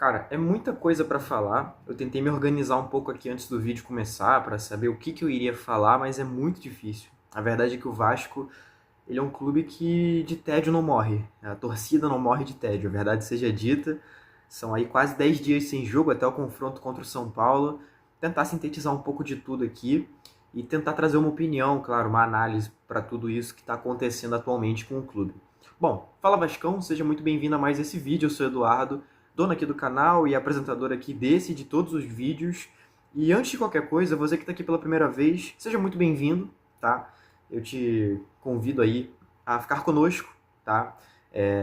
Cara, é muita coisa pra falar. Eu tentei me organizar um pouco aqui antes do vídeo começar pra saber o que eu iria falar, mas é muito difícil. A verdade é que o Vasco, ele é um clube que de tédio não morre. A torcida não morre de tédio, a verdade seja dita. São aí quase 10 dias sem jogo até o confronto contra o São Paulo. Tentar sintetizar um pouco de tudo aqui e tentar trazer uma opinião, claro, uma análise para tudo isso que está acontecendo atualmente com o clube. Bom, fala Vascão, seja muito bem-vindo a mais esse vídeo. Eu sou o Eduardo, dono aqui do canal e apresentador aqui desse e de todos os vídeos. E antes de qualquer coisa, você que está aqui pela primeira vez, seja muito bem-vindo, tá? Eu te convido aí a ficar conosco, tá?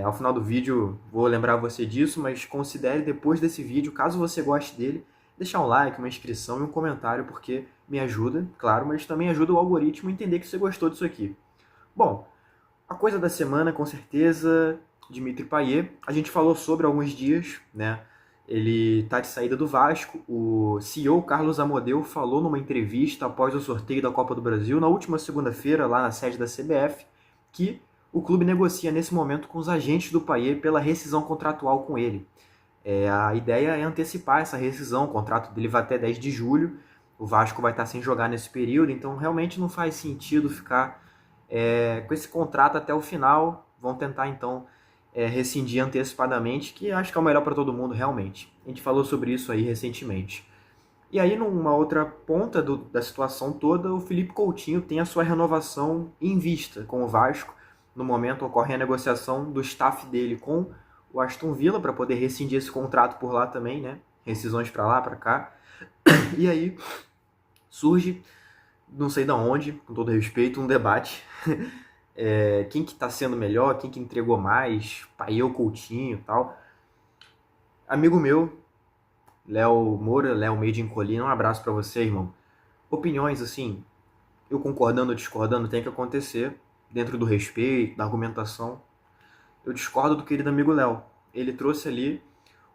Ao final do vídeo vou lembrar você disso, mas considere depois desse vídeo, caso você goste dele, deixar um like, uma inscrição e um comentário, porque me ajuda, claro, mas também ajuda o algoritmo a entender que você gostou disso aqui. Bom, a coisa da semana, com certeza, Dimitri Payet. A gente falou sobre há alguns dias, né? Ele tá de saída do Vasco. O CEO Carlos Amodeu falou numa entrevista após o sorteio da Copa do Brasil, na última segunda-feira, lá na sede da CBF, que o clube negocia nesse momento com os agentes do Payet pela rescisão contratual com ele. A ideia é antecipar essa rescisão, o contrato dele vai até 10 de julho, o Vasco vai estar sem jogar nesse período, então realmente não faz sentido ficar com esse contrato até o final. Vão tentar então rescindir antecipadamente, que acho que é o melhor para todo mundo realmente. A gente falou sobre isso aí recentemente. E aí, numa outra ponta da situação toda, o Felipe Coutinho tem a sua renovação em vista com o Vasco. No momento ocorre a negociação do staff dele com o Aston Villa para poder rescindir esse contrato por lá também, né? Rescisões para lá, para cá. E aí surge, não sei de onde, com todo respeito, um debate. Quem que tá sendo melhor, quem que entregou mais, Payet ou Coutinho e tal. Amigo meu, Léo Moura, Léo Made in Colina, um abraço para você, irmão. Opiniões, assim, eu concordando ou discordando, tem que acontecer dentro do respeito, da argumentação. Eu discordo do querido amigo Léo. Ele trouxe ali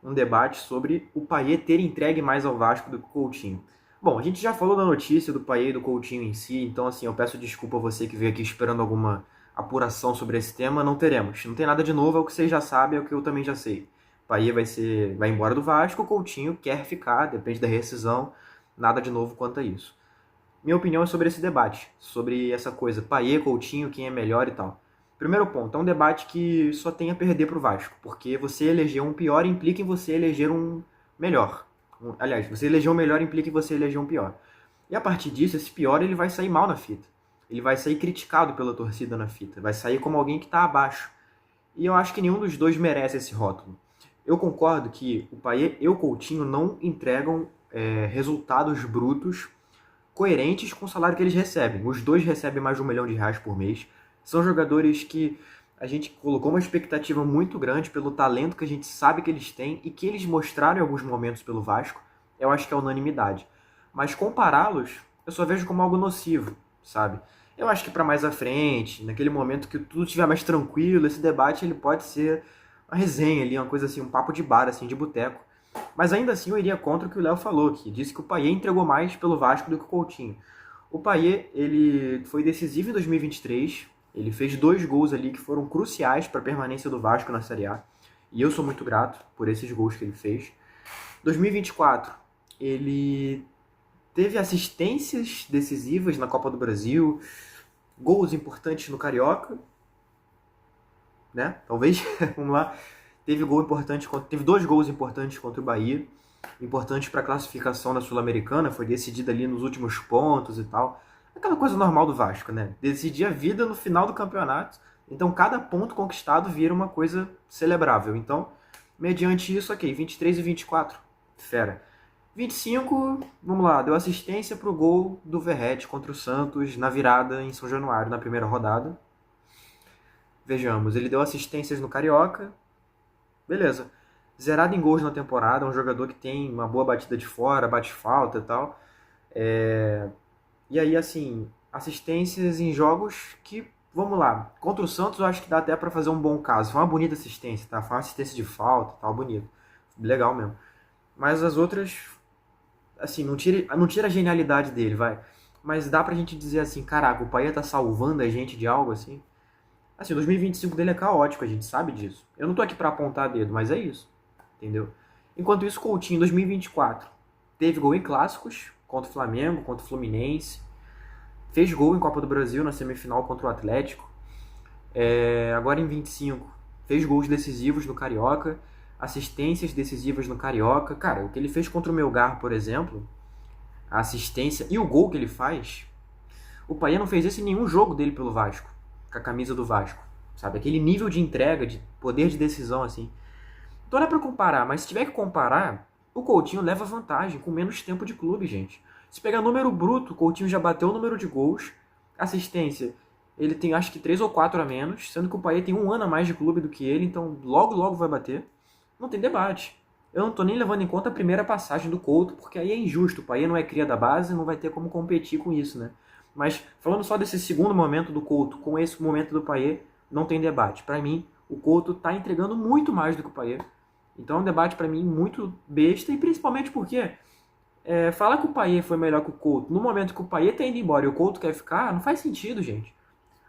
um debate sobre o Payet ter entregue mais ao Vasco do que o Coutinho. Bom, a gente já falou da notícia do Payet e do Coutinho em si, então assim, eu peço desculpa a você que veio aqui esperando alguma apuração sobre esse tema, não teremos. Não tem nada de novo, é o que vocês já sabem, é o que eu também já sei. O Payet vai embora do Vasco, o Coutinho quer ficar, depende da rescisão, nada de novo quanto a isso. Minha opinião é sobre esse debate, sobre essa coisa, Payet, Coutinho, quem é melhor e tal. Primeiro ponto, é um debate que só tem a perder pro Vasco, porque você eleger um pior implica em você eleger um melhor. Aliás, você eleger um melhor implica em você eleger um pior. E a partir disso, esse pior ele vai sair mal na fita. Ele vai sair criticado pela torcida na fita, vai sair como alguém que está abaixo. E eu acho que nenhum dos dois merece esse rótulo. Eu concordo que o Payet e o Coutinho não entregam resultados brutos coerentes com o salário que eles recebem. Os dois recebem mais de R$ 1 milhão por mês. São jogadores que a gente colocou uma expectativa muito grande pelo talento que a gente sabe que eles têm e que eles mostraram em alguns momentos pelo Vasco. Eu acho que é unanimidade. Mas compará-los, eu só vejo como algo nocivo, sabe? Eu acho que para mais à frente, naquele momento que tudo estiver mais tranquilo, esse debate ele pode ser uma resenha ali, uma coisa assim, um papo de bar, assim, de boteco. Mas ainda assim eu iria contra o que o Léo falou, que disse que o Payet entregou mais pelo Vasco do que o Coutinho. O Payet, ele foi decisivo em 2023, ele fez 2 gols ali que foram cruciais para a permanência do Vasco na Série A. E eu sou muito grato por esses gols que ele fez. 2024, ele teve assistências decisivas na Copa do Brasil, gols importantes no Carioca, né? Talvez, vamos lá. Teve 2 gols importantes contra o Bahia, importantes para a classificação da Sul-Americana, foi decidida ali nos últimos pontos e tal. Aquela coisa normal do Vasco, né? Decidir a vida no final do campeonato. Então, cada ponto conquistado vira uma coisa celebrável. Então, mediante isso, ok, 23 e 24, fera. 25, vamos lá, deu assistência pro gol do Verratti contra o Santos na virada em São Januário, na primeira rodada. Vejamos, ele deu assistências no Carioca, beleza. Zerado em gols na temporada, um jogador que tem uma boa batida de fora, bate falta e tal. E aí, assim, assistências em jogos que, vamos lá, contra o Santos eu acho que dá até pra fazer um bom caso. Foi uma bonita assistência, tá? Foi uma assistência de falta, tal, bonito. Legal mesmo. Mas as outras, assim, não tira a genialidade dele, vai. Mas dá pra gente dizer assim, caraca, o Payet tá salvando a gente de algo, assim. Assim, o 2025 dele é caótico, a gente sabe disso. Eu não tô aqui pra apontar dedo, mas é isso, entendeu? Enquanto isso, Coutinho, em 2024, teve gol em clássicos, contra o Flamengo, contra o Fluminense, fez gol em Copa do Brasil na semifinal contra o Atlético. Agora em 25, fez gols decisivos no Carioca, assistências decisivas no Carioca. Cara, o que ele fez contra o Melgar, por exemplo, a assistência e o gol que ele faz, o Payet não fez isso em nenhum jogo dele pelo Vasco, com a camisa do Vasco, sabe? Aquele nível de entrega, de poder de decisão, assim. Então não é pra comparar, mas se tiver que comparar, o Coutinho leva vantagem com menos tempo de clube, gente. Se pegar número bruto, o Coutinho já bateu o número de gols, assistência, ele tem acho que 3 ou 4 a menos, sendo que o Payet tem um ano a mais de clube do que ele, então logo logo vai bater. Não tem debate. Eu não tô nem levando em conta a primeira passagem do Couto, porque aí é injusto. O Payet não é cria da base, não vai ter como competir com isso, né? Mas falando só desse segundo momento do Couto com esse momento do Payet, não tem debate. Para mim, o Couto tá entregando muito mais do que o Payet. Então é um debate para mim muito besta, e principalmente porque falar que o Payet foi melhor que o Couto no momento que o Payet tá indo embora e o Couto quer ficar, não faz sentido, gente.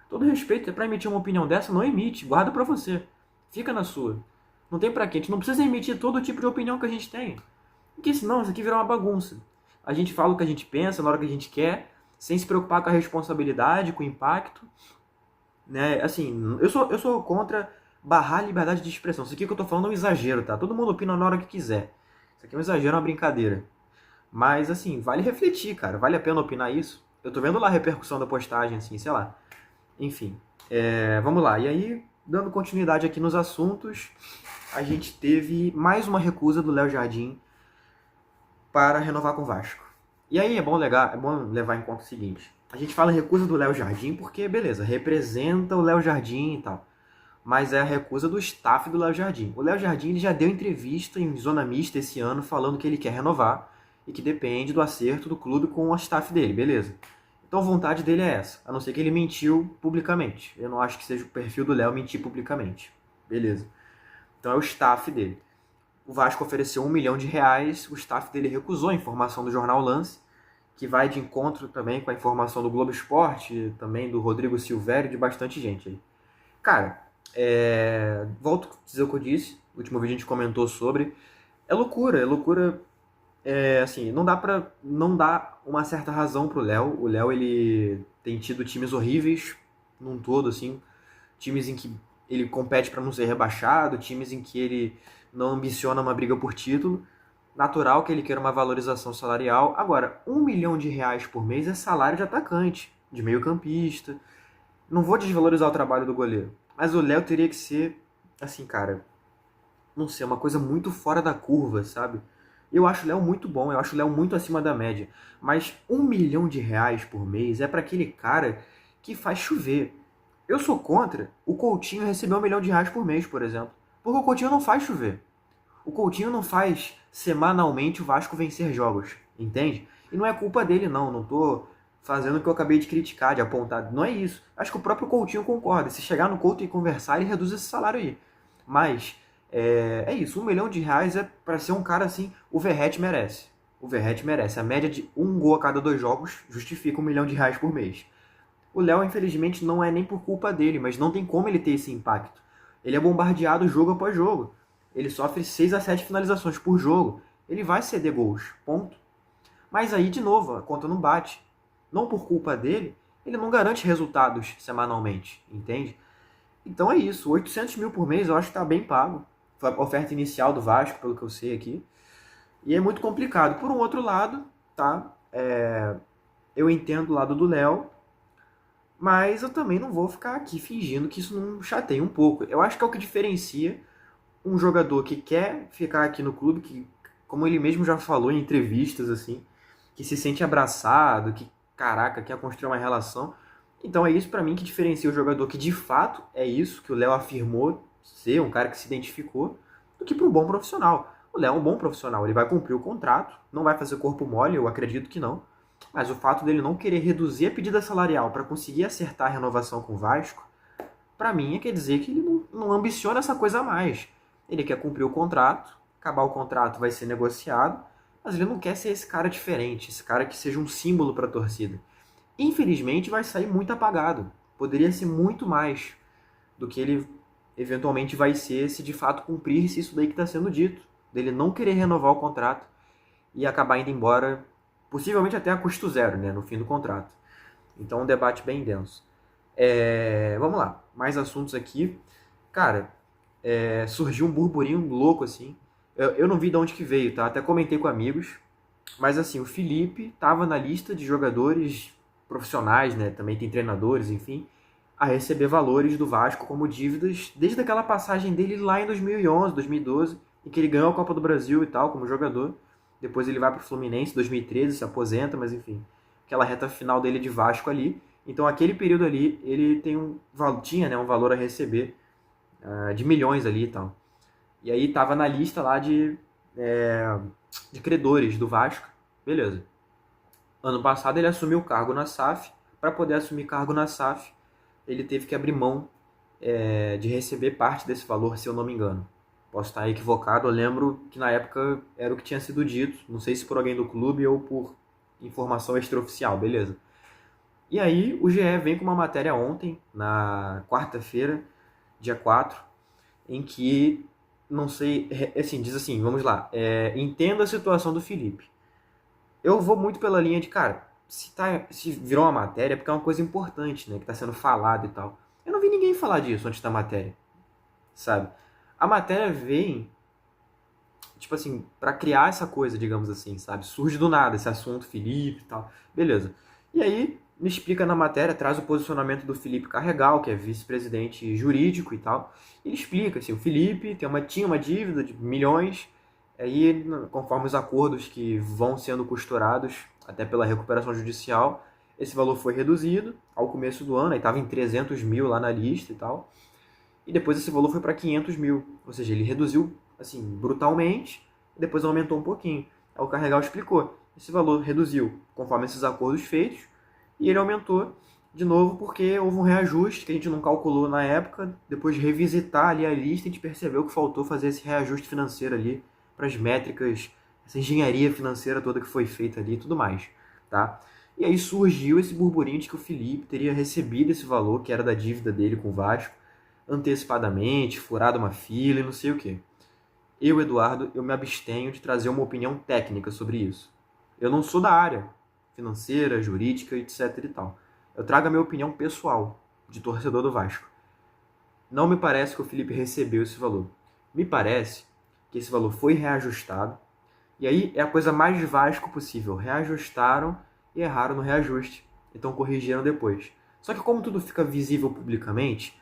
Todo respeito, é pra emitir uma opinião dessa, não emite, guarda pra você. Fica na sua. Não tem pra quê, a gente não precisa emitir todo tipo de opinião que a gente tem. Porque senão isso aqui vira uma bagunça. A gente fala o que a gente pensa na hora que a gente quer, sem se preocupar com a responsabilidade, com o impacto. Né? Assim, eu sou contra barrar a liberdade de expressão. Isso aqui que eu tô falando é um exagero, tá? Todo mundo opina na hora que quiser. Isso aqui é um exagero, é uma brincadeira. Mas, assim, vale refletir, cara. Vale a pena opinar isso? Eu tô vendo lá a repercussão da postagem, assim, sei lá. Enfim, vamos lá. E aí, dando continuidade aqui nos assuntos, a gente teve mais uma recusa do Léo Jardim para renovar com o Vasco. E aí é bom levar em conta o seguinte. A gente fala recusa do Léo Jardim porque, beleza, representa o Léo Jardim e tal. Mas é a recusa do staff do Léo Jardim. O Léo Jardim ele já deu entrevista em Zona Mista esse ano falando que ele quer renovar e que depende do acerto do clube com o staff dele, beleza. Então a vontade dele é essa, a não ser que ele mentiu publicamente. Eu não acho que seja o perfil do Léo mentir publicamente. Beleza. Então é o staff dele. O Vasco ofereceu R$1 milhão, o staff dele recusou a informação do jornal Lance, que vai de encontro também com a informação do Globo Esporte, também do Rodrigo Silvério e de bastante gente aí. Cara, volto a dizer o que eu disse, no último vídeo a gente comentou sobre, é loucura, assim, não dá pra não dar uma certa razão pro Léo. O Léo, ele tem tido times horríveis num todo, assim, times em que ele compete para não ser rebaixado, times em que ele não ambiciona uma briga por título. Natural que ele queira uma valorização salarial. Agora, R$1 milhão por mês é salário de atacante, de meio campista. Não vou desvalorizar o trabalho do goleiro, mas o Léo teria que ser, assim, cara, não sei, uma coisa muito fora da curva, sabe? Eu acho o Léo muito bom, eu acho o Léo muito acima da média. Mas R$1 milhão por mês é para aquele cara que faz chover. Eu sou contra o Coutinho receber R$1 milhão por mês, por exemplo. Porque o Coutinho não faz chover. O Coutinho não faz semanalmente o Vasco vencer jogos, entende? E não é culpa dele, não. Não tô fazendo o que eu acabei de criticar, de apontar. Não é isso. Acho que o próprio Coutinho concorda. Se chegar no Couto e conversar, ele reduz esse salário aí. Mas é isso. R$1 milhão é para ser um cara assim. O Verratti merece. O Verratti merece. A média de um gol a cada 2 jogos justifica R$1 milhão por mês. O Léo, infelizmente, não é nem por culpa dele, mas não tem como ele ter esse impacto. Ele é bombardeado jogo após jogo. Ele sofre 6 a 7 finalizações por jogo. Ele vai ceder gols, ponto. Mas aí, de novo, a conta não bate. Não por culpa dele, ele não garante resultados semanalmente, entende? Então é isso, 800 mil por mês eu acho que está bem pago. Foi a oferta inicial do Vasco, pelo que eu sei aqui. E é muito complicado. Por um outro lado, tá? Eu entendo o lado do Léo, mas eu também não vou ficar aqui fingindo que isso não chateia um pouco. Eu acho que é o que diferencia um jogador que quer ficar aqui no clube, que, como ele mesmo já falou em entrevistas, assim, que se sente abraçado, que, caraca, quer construir uma relação. Então é isso pra mim que diferencia o jogador que de fato é isso, que o Léo afirmou ser, um cara que se identificou, do que para um bom profissional. O Léo é um bom profissional, ele vai cumprir o contrato, não vai fazer corpo mole, eu acredito que não. Mas o fato dele não querer reduzir a pedida salarial para conseguir acertar a renovação com o Vasco, para mim quer dizer que ele não ambiciona essa coisa a mais. Ele quer cumprir o contrato, acabar o contrato vai ser negociado, mas ele não quer ser esse cara diferente, esse cara que seja um símbolo para a torcida. Infelizmente vai sair muito apagado. Poderia ser muito mais do que ele eventualmente vai ser se de fato cumprisse isso daí que está sendo dito. dele não querer renovar o contrato e acabar indo embora, possivelmente até a custo zero, né, no fim do contrato. Então, um debate bem denso. Vamos lá, mais assuntos aqui. Cara, surgiu um burburinho louco, assim. Eu não vi de onde que veio, tá? Até comentei com amigos. Mas, assim, o Felipe estava na lista de jogadores profissionais, né? Também tem treinadores, enfim, a receber valores do Vasco como dívidas desde aquela passagem dele lá em 2011, 2012, em que ele ganhou a Copa do Brasil e tal, como jogador. Depois ele vai para o Fluminense, 2013, se aposenta, mas enfim, aquela reta final dele de Vasco ali. Então, aquele período ali, ele tinha, né, um valor a receber de milhões ali e tal. E aí tava na lista lá de credores do Vasco. Beleza. Ano passado ele assumiu o cargo na SAF. Para poder assumir cargo na SAF, ele teve que abrir mão de receber parte desse valor, se eu não me engano. Posso estar equivocado, eu lembro que na época era o que tinha sido dito, não sei se por alguém do clube ou por informação extraoficial, beleza. E aí o GE vem com uma matéria ontem, na quarta-feira, dia 4, em que, não sei, assim, diz assim, vamos lá, entenda a situação do Felipe. Eu vou muito pela linha de, cara, se virou uma matéria é porque é uma coisa importante, né, que está sendo falado e tal. Eu não vi ninguém falar disso antes da matéria, sabe? A matéria vem, tipo assim, para criar essa coisa, digamos assim, sabe? Surge do nada esse assunto, Felipe e tal. Beleza. E aí, me explica na matéria, traz o posicionamento do Felipe Carregal, que é vice-presidente jurídico e tal. Ele explica, assim, o Felipe tinha uma dívida de milhões, aí, conforme os acordos que vão sendo costurados, até pela recuperação judicial, esse valor foi reduzido ao começo do ano, aí estava em 300 mil lá na lista e tal. E depois esse valor foi para 500 mil. Ou seja, ele reduziu assim brutalmente e depois aumentou um pouquinho. Aí o Carregal explicou. Esse valor reduziu conforme esses acordos feitos e ele aumentou de novo porque houve um reajuste que a gente não calculou na época. Depois de revisitar ali a lista, a gente percebeu que faltou fazer esse reajuste financeiro ali para as métricas, essa engenharia financeira toda que foi feita ali e tudo mais. Tá? E aí surgiu esse burburinho de que o Felipe teria recebido esse valor, que era da dívida dele com o Vasco, antecipadamente, furado uma fila e não sei o que. Eu, Eduardo, eu me abstenho de trazer uma opinião técnica sobre isso. Eu não sou da área financeira, jurídica, etc e tal. Eu trago a minha opinião pessoal, de torcedor do Vasco. Não me parece que o Felipe recebeu esse valor. Me parece que esse valor foi reajustado. E aí é a coisa mais Vasco possível. Reajustaram e erraram no reajuste. Então corrigiram depois. Só que como tudo fica visível publicamente,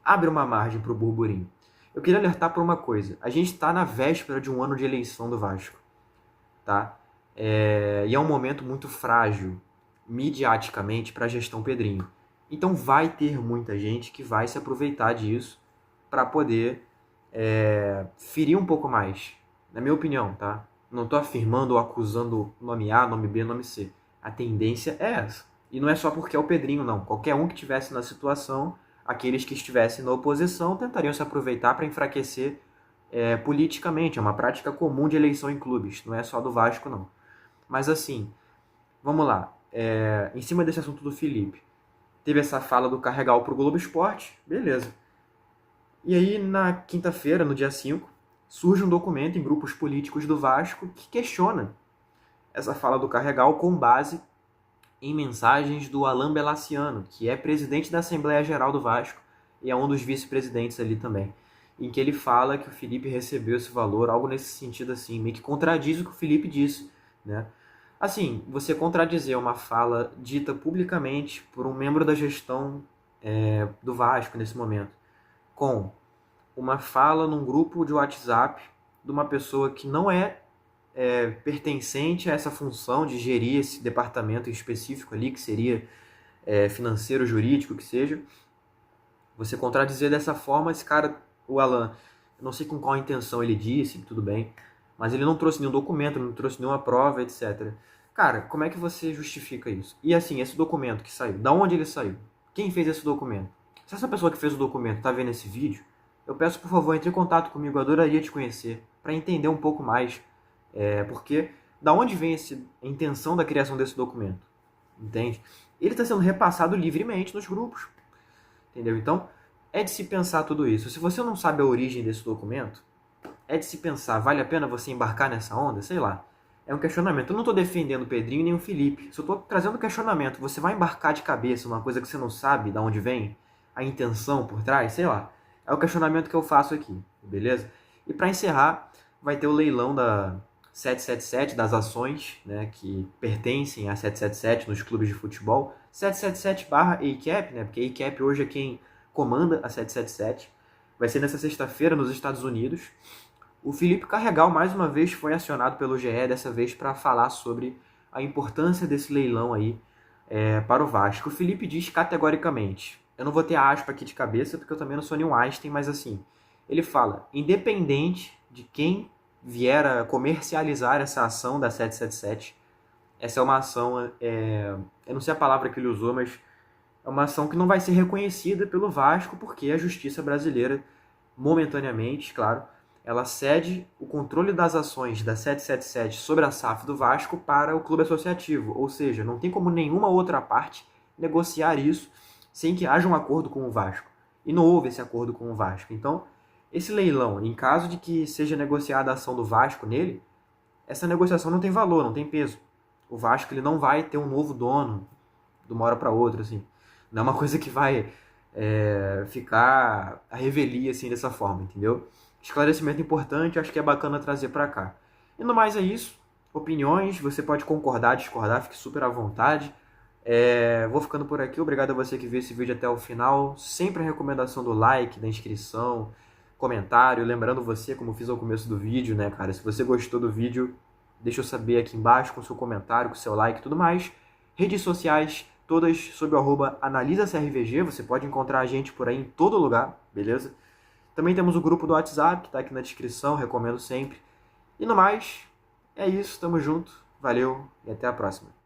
abre uma margem para o burburinho. Eu queria alertar para uma coisa. A gente está na véspera de um ano de eleição do Vasco. Tá? E é um momento muito frágil, midiaticamente, para a gestão Pedrinho. Então vai ter muita gente que vai se aproveitar disso para poder ferir um pouco mais. Na minha opinião, tá? Não estou afirmando ou acusando nome A, nome B, nome C. A tendência é essa. E não é só porque é o Pedrinho, não. Qualquer um que estivesse na situação, aqueles que estivessem na oposição tentariam se aproveitar para enfraquecer politicamente. É uma prática comum de eleição em clubes. Não é só do Vasco, não. Mas assim, vamos lá. Em cima desse assunto do Felipe, teve essa fala do Carregal pro Globo Esporte. Beleza. E aí, na quinta-feira, no dia 5, surge um documento em grupos políticos do Vasco que questiona essa fala do Carregal com base em mensagens do Alain Belaciano, que é presidente da Assembleia Geral do Vasco e é um dos vice-presidentes ali também, em que ele fala que o Felipe recebeu esse valor, algo nesse sentido assim, meio que contradiz o que o Felipe disse, né? Assim, você contradizer uma fala dita publicamente por um membro da gestão do Vasco nesse momento, com uma fala num grupo de WhatsApp de uma pessoa que não pertencente a essa função de gerir esse departamento em específico ali, que seria financeiro, jurídico, que seja, você contradizer dessa forma, esse cara, o Alan, eu não sei com qual intenção ele disse, tudo bem, mas ele não trouxe nenhum documento, não trouxe nenhuma prova, etc. Cara, como é que você justifica isso? E assim, esse documento que saiu, da onde ele saiu? Quem fez esse documento? Se essa pessoa que fez o documento está vendo esse vídeo, eu peço, por favor, entre em contato comigo, eu adoraria te conhecer, para entender um pouco mais, porque da onde vem a intenção da criação desse documento? Entende? Ele está sendo repassado livremente nos grupos, entendeu? Então, é de se pensar tudo isso. Se você não sabe a origem desse documento, é de se pensar, vale a pena você embarcar nessa onda? Sei lá. É um questionamento. Eu não estou defendendo o Pedrinho nem o Felipe. Só estou trazendo um questionamento. Você vai embarcar de cabeça uma coisa que você não sabe de onde vem? A intenção por trás? Sei lá. É o questionamento que eu faço aqui, beleza? E para encerrar, vai ter o leilão da 777, das ações, né, que pertencem a 777 nos clubes de futebol. 777/ACAP, né, porque a ACAP hoje é quem comanda a 777. Vai ser nessa sexta-feira nos Estados Unidos. O Felipe Carregal, mais uma vez, foi acionado pelo GE, dessa vez para falar sobre a importância desse leilão aí para o Vasco. O Felipe diz categoricamente, eu não vou ter a aspa aqui de cabeça, porque eu também não sou nenhum Einstein, mas assim, ele fala, independente de quem vier a comercializar essa ação da 777, essa é uma ação, eu não sei a palavra que ele usou, mas é uma ação que não vai ser reconhecida pelo Vasco, porque a justiça brasileira, momentaneamente, claro, ela cede o controle das ações da 777 sobre a SAF do Vasco para o clube associativo, ou seja, não tem como nenhuma outra parte negociar isso sem que haja um acordo com o Vasco. E não houve esse acordo com o Vasco. Então, esse leilão, em caso de que seja negociada a ação do Vasco nele, essa negociação não tem valor, não tem peso. O Vasco ele não vai ter um novo dono de uma hora para outra, assim. Não é uma coisa que vai ficar a revelia assim dessa forma, entendeu? Esclarecimento importante, acho que é bacana trazer para cá. E no mais é isso. Opiniões, você pode concordar, discordar, fique super à vontade. Vou ficando por aqui. Obrigado a você que viu esse vídeo até o final. Sempre a recomendação do like, da inscrição, comentário. Lembrando você, como fiz ao começo do vídeo, né, cara? Se você gostou do vídeo, deixa eu saber aqui embaixo com seu comentário, com seu like e tudo mais. Redes sociais, todas sob o @AnalisaCRVG. Você pode encontrar a gente por aí em todo lugar, beleza? Também temos o grupo do WhatsApp, que está aqui na descrição, recomendo sempre. E no mais, é isso, tamo junto, valeu e até a próxima.